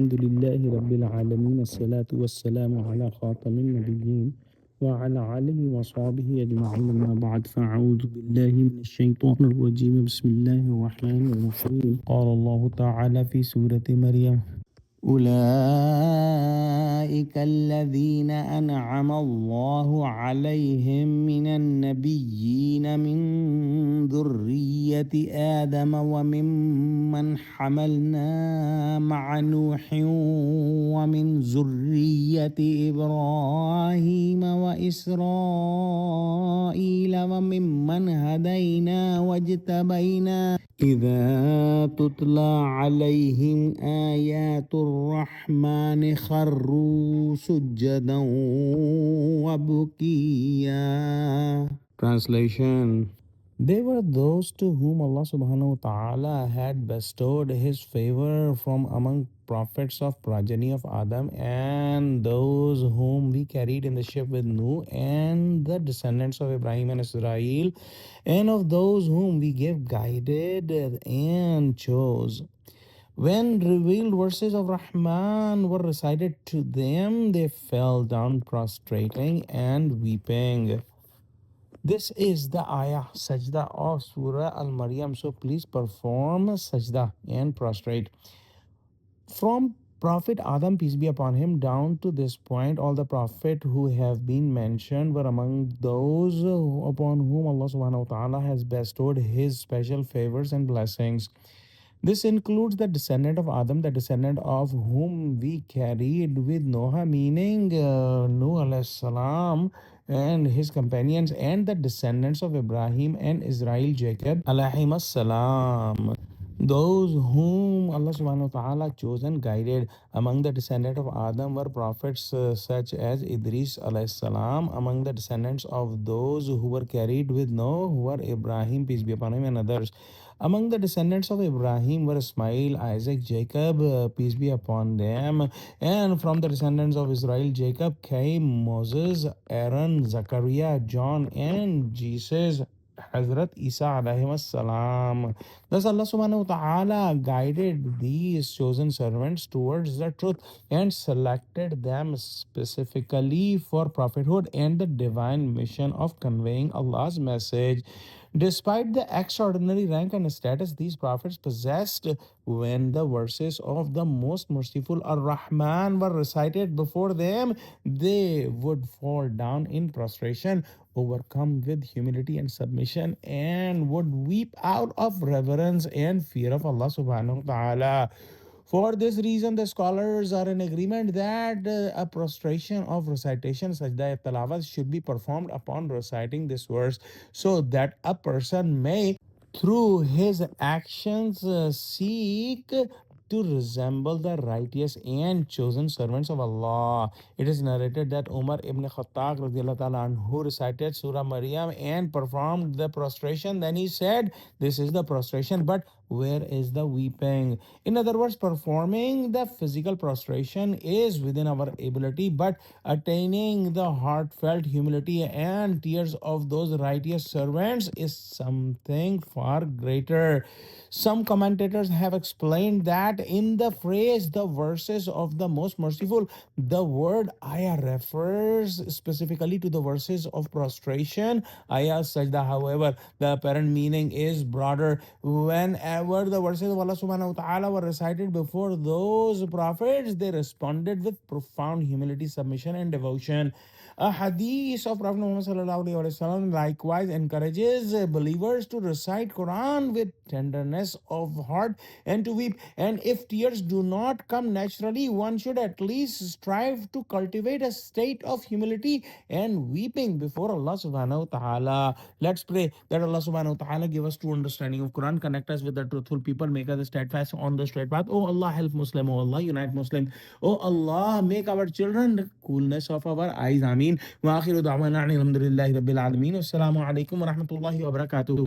الحمد لله رب العالمين الصلاة والسلام على خاتم النبيين وعلى آله وصحبه أجمعين أما بعد فأعوذ بالله من الشيطان الرجيم بسم الله الرحمن الرحيم قال الله تعالى في سورة مريم أولئك الذين أنعم الله عليهم من النبيين من ذرية آدم وممن حملنا مع نوح ومن ذرية إبراهيم وإسرائيل وممن هدينا واجتبينا إذا تتلى عليهم آيات الرحمن خروا سجدا وبكيا. Translation. They were those to whom Allah subhanahu wa ta'ala had bestowed his favor from among prophets of progeny of Adam and those whom we carried in the ship with Nuh and the descendants of Ibrahim and Israel and of those whom we gave guided and chose. When revealed verses of Rahman were recited to them, they fell down prostrating and weeping. This is the ayah sajda of Surah Al-Maryam. So please perform sajda and prostrate. From Prophet Adam, peace be upon him, down to this point, all the prophets who have been mentioned were among those upon whom Allah subhanahu wa ta'ala has bestowed his special favors and blessings. This includes the descendant of Adam, the descendant of whom we carried with Noah, meaning Nuh alayhi salam and his companions, and the descendants of Ibrahim and Israel, Jacob alayhim salam. Those whom Allah subhanahu wa ta'ala chose and guided among the descendants of Adam were prophets such as Idris alayhi salam. Among the descendants of those who were carried with Noah were Ibrahim, peace be upon him, and others. Among the descendants of Ibrahim were Ismail, Isaac, Jacob, peace be upon them. And from the descendants of Israel, Jacob came Moses, Aaron, Zachariah, John, and Jesus, Hazrat Isa alayhi salam. Thus, Allah subhanahu wa ta'ala guided these chosen servants towards the truth and selected them specifically for prophethood and the divine mission of conveying Allah's message. Despite the extraordinary rank and status these prophets possessed, when the verses of the most merciful Ar-Rahman were recited before them, they would fall down in prostration, overcome with humility and submission, and would weep out of reverence and fear of Allah subhanahu wa ta'ala. For this reason, the scholars are in agreement that a prostration of recitation, sajda tilawat, should be performed upon reciting this verse so that a person may, through his actions, seek to resemble the righteous and chosen servants of Allah. It is narrated that Umar ibn Khattab radiallahu ta'ala anhu recited Surah Maryam and performed the prostration. Then he said, "This is the prostration, but where is the weeping?" In other words, performing the physical prostration is within our ability, but attaining the heartfelt humility and tears of those righteous servants is something far greater. Some commentators have explained that in the phrase the verses of the most merciful, the word ayah refers specifically to the verses of prostration, ayah sajda. However, the apparent meaning is broader. Whenever the verses of Allah subhanahu wa ta'ala were recited before those prophets, they responded with profound humility, submission, and devotion. A hadith of Prophet Muhammad sallallahu alaihi wasallam likewise encourages believers to recite Quran with tenderness of heart and to weep. And if tears do not come naturally, one should at least strive to cultivate a state of humility and weeping before Allah subhanahu wa ta'ala. Let's pray that Allah subhanahu wa ta'ala give us true understanding of Quran, connect us with the truthful people, make us steadfast on the straight path. Oh Allah, help Muslim. Oh Allah, unite Muslim. Oh Allah, make our children the coolness of our eyes. Ameen. وآخر دعوانا الحمد لله رب العالمين. والسلام عليكم ورحمة الله وبركاته.